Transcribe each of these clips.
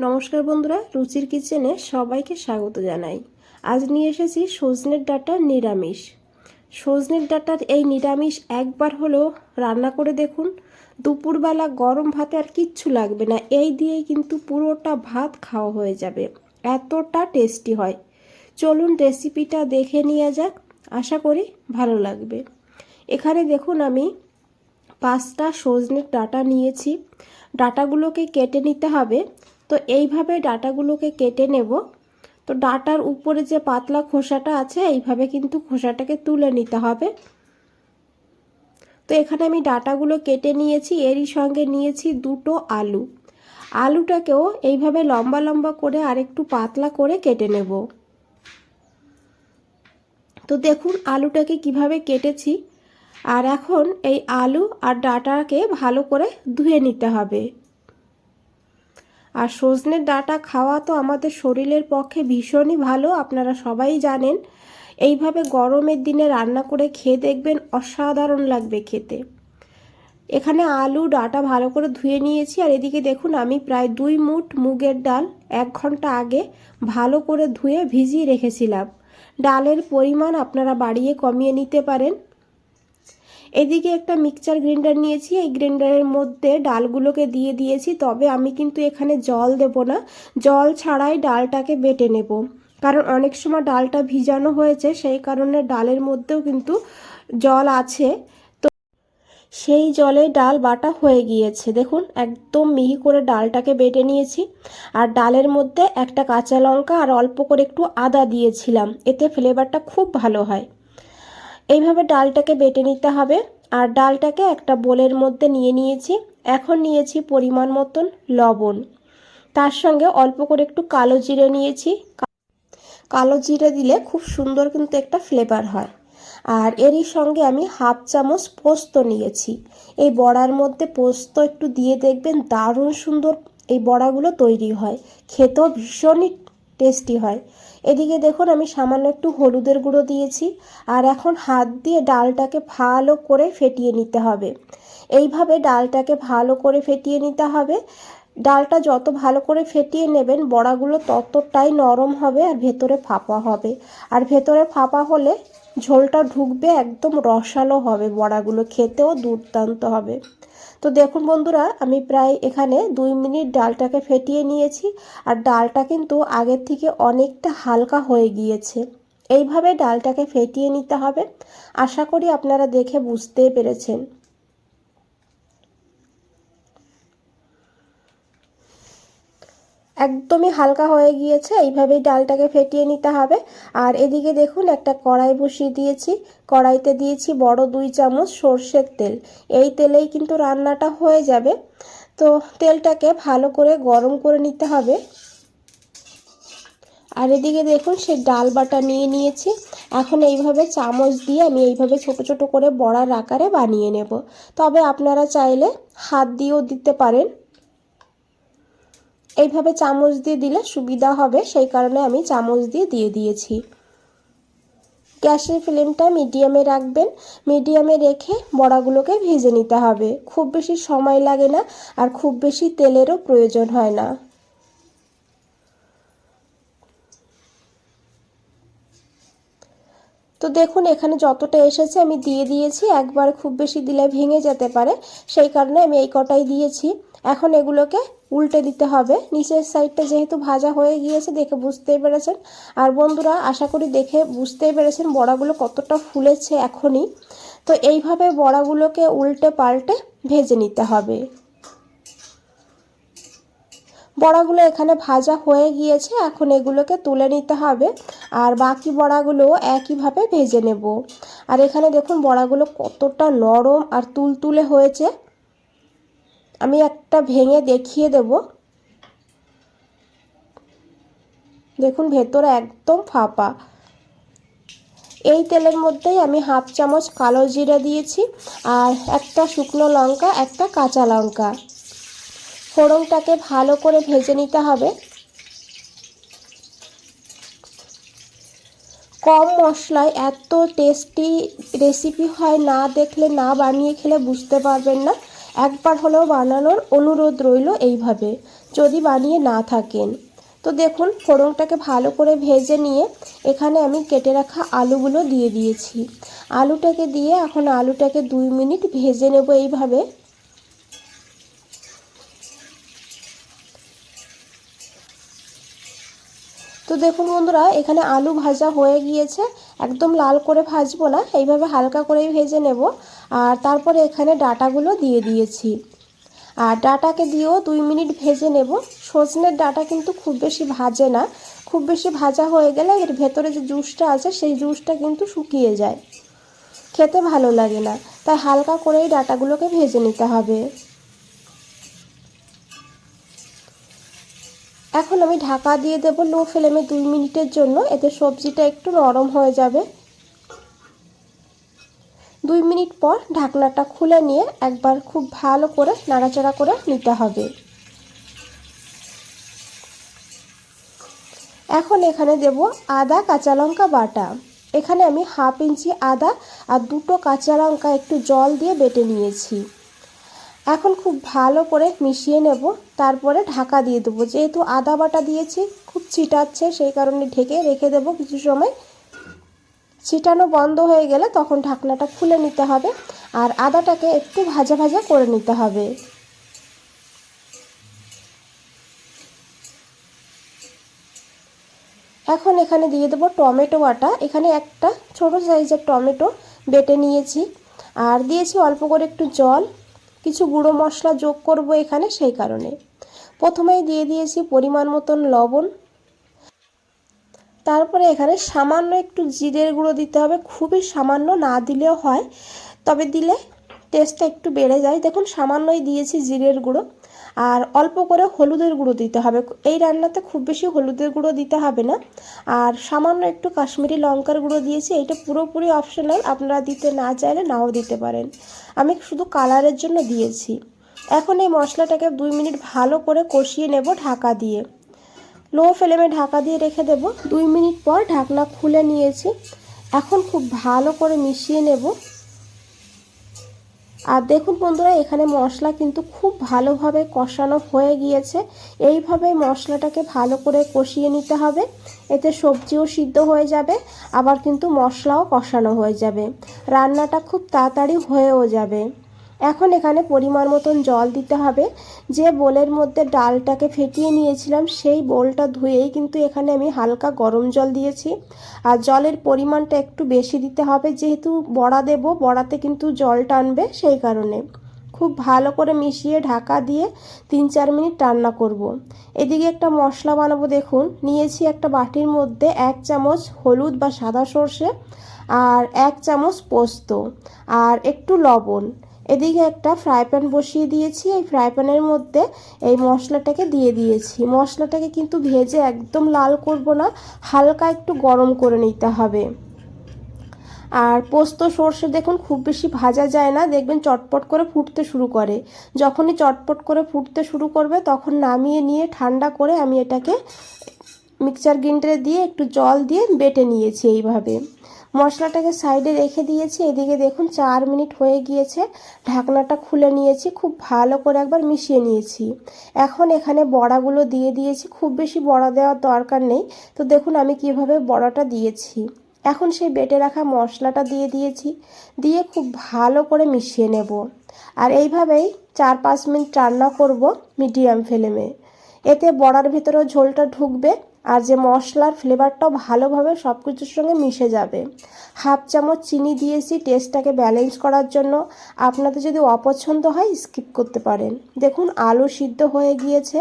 নমস্কার বন্ধুরা, রুচির কিচেনে সবাইকে স্বাগত জানাই। আজ নিয়ে এসেছি সজনের ডাঁটার নিরামিষ। সজনের ডাঁটার এই নিরামিষ একবার হলেও রান্না করে দেখুন। দুপুরবেলা গরম ভাতে আর কিচ্ছু লাগবে না, এই দিয়েই কিন্তু পুরোটা ভাত খাওয়া হয়ে যাবে, এতটা টেস্টি হয়। চলুন রেসিপিটা দেখে নেওয়া যাক, আশা করি ভালো লাগবে। এখানে দেখুন আমি 5টা সজনের ডাঁটা নিয়েছি। ডাঁটাগুলোকে কেটে নিতে হবে। তো এইভাবে ডাঁটাগুলোকে কেটে নেব। তো ডাঁটার উপরে যে পাতলা খোসাটা আছে এইভাবে কিন্তু খোসাটাকে তুলে নিতে হবে। তো এখানে আমি ডাঁটাগুলো কেটে নিয়েছি, এরই সঙ্গে নিয়েছি 2টো আলু। আলুটাকেও এইভাবে লম্বা লম্বা করে আর একটু পাতলা করে কেটে নেব। তো দেখুন আলুটাকে কিভাবে কেটেছি। আর এখন এই আলু আর ডাঁটাকে ভালো করে ধুয়ে নিতে হবে। আর সজনের ডাঁটা খাওয়া তো আমাদের শরীরের পক্ষে ভীষণই ভালো, আপনারা সবাই জানেন। এইভাবে গরমের দিনে রান্না করে খেয়ে দেখবেন, অসাধারণ লাগবে খেতে। এখানে আলু ডাঁটা ভালো করে ধুয়ে নিয়েছি। আর এদিকে দেখুন আমি প্রায় 2 মুঠ মুগের ডাল 1 ঘন্টা আগে ভালো করে ধুয়ে ভিজিয়ে রেখেছিলাম। ডালের পরিমাণ আপনারা বাড়িয়ে কমিয়ে নিতে পারেন। এদিকে একটা মিক্সচার গ্রাইন্ডার নিয়েছি, এই গ্রাইন্ডারের মধ্যে ডালগুলোকে দিয়ে দিয়েছি। তবে আমি কিন্তু এখানে জল দেব না, জল ছাড়াই ডালটাকে বেটে নেব। কারণ অনেক সময় ডালটা ভিজানো হয়েছে, সেই কারণে ডালের মধ্যেও কিন্তু জল আছে। তো সেই জলে ডাল বাটা হয়ে গিয়েছে। দেখুন একদম মিহি করে ডালটাকে বেটে নিয়েছি। আর ডালের মধ্যে একটা কাঁচা লঙ্কা আর অল্প করে একটু আদা দিয়েছিলাম, এতে ফ্লেভারটা খুব ভালো হয়। এইভাবে ডালটাকে বেটে নিতে হবে। আর ডালটাকে একটা বোলের মধ্যে নিয়ে নিয়েছি। এখন নিয়েছি পরিমাণ মতন লবণ, তার সঙ্গে অল্প করে একটু কালো জিরে নিয়েছি। কালো জিরে দিলে খুব সুন্দর কিন্তু একটা ফ্লেভার হয়। আর এরই সঙ্গে আমি 1/2 চামচ পোস্ত নিয়েছি। এই বড়ার মধ্যে পোস্ত একটু দিয়ে দেখবেন দারুণ সুন্দর এই বড়াগুলো তৈরি হয়, খেতেও ভীষণই টেস্টি হয়। এদিকে দেখুন আমি সামান্য একটু হলুদের গুঁড়ো দিয়েছি। আর এখন হাত দিয়ে ডালটাকে ভালো করে ফেটিয়ে নিতে হবে। এইভাবে ডালটাকে ভালো করে ফেটিয়ে নিতে হবে। ডালটা যত ভালো করে ফেটিয়ে নেবেন বড়াগুলো ততটাই নরম হবে আর ভেতরে ফাঁপা হবে। আর ভেতরে ফাঁপা হলে ঝোলটা ঢুকবে, একদম রসালো হবে, বড়াগুলো খেতেও দুর্দান্ত হবে। তো দেখুন বন্ধুরা, আমি প্রায় এখানে 2 মিনিট ডালটাকে ফেটিয়ে নিয়েছি। আর ডালটা কিন্তু আগের থেকে অনেকটা হালকা হয়ে গিয়েছে। এইভাবে ডালটাকে ফেটিয়ে নিতে হবে। আশা করি আপনারা দেখে বুঝতে পেরেছেন। একদমই হালকা হয়ে গিয়েছে, এইভাবেই ডালটাকে ফেটিয়ে নিতে হবে। আর এদিকে দেখুন একটা কড়াই বসিয়ে দিয়েছি। কড়াইতে দিয়েছি বড় 2 চামচ সর্ষের তেল। এই তেলেই কিন্তু রান্নাটা হয়ে যাবে। তো তেলটাকে ভালো করে গরম করে নিতে হবে। আর এদিকে দেখুন সেই ডাল বাটা নিয়ে নিয়েছি। এখন এইভাবে চামচ দিয়ে আমি এইভাবে ছোট ছোট করে বড়ার আকারে বানিয়ে নেব। তবে আপনারা চাইলে হাত দিয়েও দিতে পারেন। এইভাবে চামচ দিয়ে দিলে সুবিধা হবে, সেই কারণে আমি চামচ দিয়ে দিয়েছি। গ্যাসের ফ্লেমটা মিডিয়ামে রাখবেন। মিডিয়ামে রেখে বড়াগুলোকে ভেজে নিতে হবে। খুব বেশি সময় লাগে না আর খুব বেশি তেলেরও প্রয়োজন হয় না। তো দেখুন এখানে যতটা এসেছে আমি দিয়ে দিয়েছি। একবার খুব বেশি দিলে ভেঙে যেতে পারে, সেই কারণে আমি এই কটাই দিয়েছি। এখন এগুলোকে উল্টে দিতে হবে। নিচের সাইডটা যেহেতু ভাজা হয়ে গিয়েছে দেখে বুঝতেই পেরেছেন। আর বন্ধুরা আশা করি দেখে বুঝতেই পেরেছেন বড়াগুলো কতটা ফুলেছে এখনই। তো এইভাবে বড়াগুলোকে উল্টে পাল্টে ভেজে নিতে হবে। বড়াগুলো এখানে ভাজা হয়ে গিয়েছে, এখন এগুলোকে তুলে নিতে হবে। আর বাকি বড়াগুলো একইভাবে ভেজে নেব। আর এখানে দেখুন বড়াগুলো কতটা নরম আর তুলতুলে হয়েছে। আমি একটা ভেঙে দেখিয়ে দেব। দেখুন ভেতরে একদম ফাঁপা। এই তেলের মধ্যেই আমি 1/2 চামচ কালো জিরা দিয়েছি। আর একটা শুকনো লঙ্কা, একটা কাঁচা লঙ্কা। ফোড়নটাকে ভালো করে ভেজে নিতে হবে। কম মশলায় এত টেস্টি রেসিপি হয়, না দেখলে না বানিয়ে খেলে বুঝতে পারবেন না। একবার হলেও বানানোর অনুরোধ রইল এইভাবে। যদি বানিয়ে না থাকেন। তো দেখুন ফোড়নটাকে ভালো করে ভেজে নিয়ে এখানে আমি কেটে রাখা আলুগুলো দিয়ে দিয়েছি। আলুটাকে দিয়ে এখন আলুটাকে 2 মিনিট ভেজে নেব এইভাবে। তো দেখুন বন্ধুরা, এখানে আলু ভাজা হয়ে গিয়েছে। একদম লাল করে ভাজবো না, এইভাবে হালকা করেই ভেজে নেব। আর তারপরে এখানে ডাঁটাগুলো দিয়ে দিয়েছি, আর ডাঁটাকে দিয়েও 2 মিনিট ভেজে নেব। সজনের ডাঁটা কিন্তু খুব বেশি ভাজে না, খুব বেশি ভাজা হয়ে গেলে এর ভেতরে যে জুসটা আছে সেই জুসটা কিন্তু শুকিয়ে যায়, খেতে ভালো লাগে না। তাই হালকা করেই ডাঁটাগুলোকে ভেজে নিতে হবে। এখন আমি ঢাকা দিয়ে দেব লো ফ্লেমে 2 মিনিটের জন্য, এতে সবজিটা একটু নরম হয়ে যাবে। 2 মিনিট পর ঢাকনাটা খুলে নিয়ে একবার খুব ভালো করে নাড়াচাড়া করে নিতে হবে। এখন এখানে দেব আদা কাঁচা লঙ্কা বাটা। এখানে আমি 1/2 ইঞ্চি আদা আর 2টো কাঁচা লঙ্কা একটু জল দিয়ে বেটে নিয়েছি। এখন খুব ভালো করে মিশিয়ে নেব, তারপরে ঢাকা দিয়ে দেবো। যেহেতু আদা বাটা দিয়েছি খুব ছিটাচ্ছে, সেই কারণে ঢেকে রেখে দেবো কিছু সময়। ছিটানো বন্ধ হয়ে গেলে তখন ঢাকনাটা খুলে নিতে হবে, আর আদাটাকে একটু ভাজা ভাজা করে নিতে হবে। এখন এখানে দিয়ে দেবো টমেটো বাটা। এখানে একটা ছোট সাইজের টমেটো বেটে নিয়েছি, আর দিয়েছি অল্প করে একটু জল। কিছু গুঁড়ো মশলা যোগ করব এখানে, সেই কারণে প্রথমেই দিয়ে দিয়েছি পরিমাণ মতন লবণ। তারপরে এখানে সামান্য একটু জিরের গুঁড়ো দিতে হবে, খুবই সামান্য, না দিলেও হয়, তবে দিলে টেস্টটা একটু বেড়ে যায়। দেখুন সামান্যই দিয়েছি জিরের গুঁড়ো, আর অল্প করে হলুদের গুঁড়ো দিতে হবে। এই রান্নাতে খুব বেশি হলুদের গুঁড়ো দিতে হবে না। আর সামান্য একটু কাশ্মীরি লঙ্কার গুঁড়ো দিয়েছি, এটা পুরোপুরি অপশনাল, আপনারা দিতে না চাইলে নাও দিতে পারেন, আমি শুধু কালারের জন্য দিয়েছি। এখন এই মশলাটাকে 2 মিনিট ভালো করে কষিয়ে নেব ঢাকা দিয়ে। লো ফ্লেমে ঢাকা দিয়ে রেখে দেব। 2 মিনিট পর ঢাকনা খুলে নিয়েছি। এখন খুব ভালো করে মিশিয়ে নেব। আর দেখুন বন্ধুরা, এখানে মশলা কিন্তু খুব ভালোভাবে কষানো হয়ে গিয়েছে। এইভাবে মশলাটাকে ভালো করে কষিয়ে নিতে হবে, এতে সবজিও সিদ্ধ হয়ে যাবে, আবার কিন্তু মশলাও কষানো হয়ে যাবে, রান্নাটা খুব তাড়াতাড়ি হয়েও যাবে। এখন এখানে পরিমাণ মতন জল দিতে হবে। যে বোলের মধ্যে ডালটাকে ফেটিয়ে নিয়েছিলাম সেই বোলটা ধুয়েই কিন্তু এখানে আমি হালকা গরম জল দিয়েছি। আর জলের পরিমাণটা একটু বেশি দিতে হবে, যেহেতু বড়া দেব, বড়াতে কিন্তু জল টানবে, সেই কারণে খুব ভালো করে মিশিয়ে ঢাকা দিয়ে 3-4 মিনিট রান্না করব। এদিকে একটা মশলা বানাবো। দেখুন নিয়েছি একটা বাটির মধ্যে 1 চামচ হলুদ বা সাদা সর্ষে, আর 1 চামচ পোস্ত, আর একটু লবণ। এদিকে একটা ফ্রাই প্যান বসিয়ে দিয়েছি, এই ফ্রাই প্যানের মধ্যে এই মশলাটাকে দিয়ে দিয়েছি। মশলাটাকে কিন্তু ভেজে একদম লাল করব না, হালকা একটু গরম করে নিতে হবে। আর পোস্ত সর্ষে দেখুন খুব বেশি ভাজা যায় না, দেখবেন চটপট করে ফুটতে শুরু করে। যখনই চটপট করে ফুটতে শুরু করবে তখন নামিয়ে নিয়ে ঠান্ডা করে আমি এটাকে মিক্সচার গ্রাইন্ডারে দিয়ে একটু জল দিয়ে বেটে নিয়েছি। এইভাবে মশলাটাকে সাইডে রেখে দিয়েছি। এদিকে দেখুন 4 মিনিট হয়ে গিয়েছে, ঢাকনাটা খুলে নিয়েছি, খুব ভালো করে একবার মিশিয়ে নিয়েছি। এখন এখানে বড়াগুলো দিয়ে দিয়েছি, খুব বেশি বড়া দেওয়ার দরকার নেই। তো দেখুন আমি কিভাবে বড়াটা দিয়েছি। এখন সেই বেটে রাখা মশলাটা দিয়ে দিয়েছি, দিয়ে খুব ভালো করে মিশিয়ে নেব। আর এইভাবেই 4-5 মিনিট রান্না করব মিডিয়াম ফ্লেমে। এতে বড়ার ভেতরেও ঝোলটা ঢুকবে, আর যে মশলার ফ্লেভারটাও ভালোভাবে সব কিছুর সঙ্গে মিশে যাবে। 1/2 চামচ চিনি দিয়েছি টেস্টটাকে ব্যালেন্স করার জন্য, আপনাদের যদি অপছন্দ হয় স্কিপ করতে পারেন। দেখুন আলু সিদ্ধ হয়ে গিয়েছে।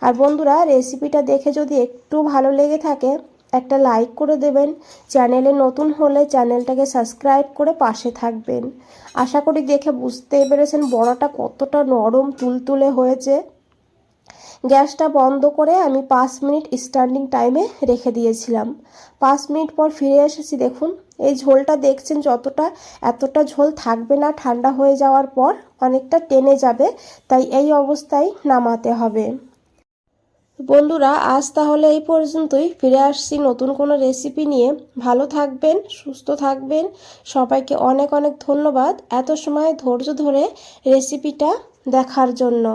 আর বন্ধুরা, রেসিপিটা দেখে যদি একটু ভালো লেগে থাকে একটা লাইক করে দেবেন, চ্যানেলে নতুন হলে চ্যানেলটাকে সাবস্ক্রাইব করে পাশে থাকবেন। আশা করি দেখে বুঝতে পেরেছেন বড়াটা কতটা নরম তুলতুলে হয়েছে। গ্যাসটা বন্ধ করে আমি 5 মিনিট স্ট্যান্ডিং টাইমে রেখে দিয়েছিলাম। 5 মিনিট পর ফিরে এসেছি। দেখুন এই ঝোলটা দেখছেন যতটা, এতটা ঝোল থাকবে না, ঠান্ডা হয়ে যাওয়ার পর অনেকটা টেনে যাবে, তাই এই অবস্থায় নামাতে হবে। বন্ধুরা আজ তাহলে এই পর্যন্তই, ফিরে আসছি নতুন কোনো রেসিপি নিয়ে। ভালো থাকবেন, সুস্থ থাকবেন, সবাইকে অনেক অনেক ধন্যবাদ এত সময় ধৈর্য ধরে রেসিপিটা দেখার জন্য।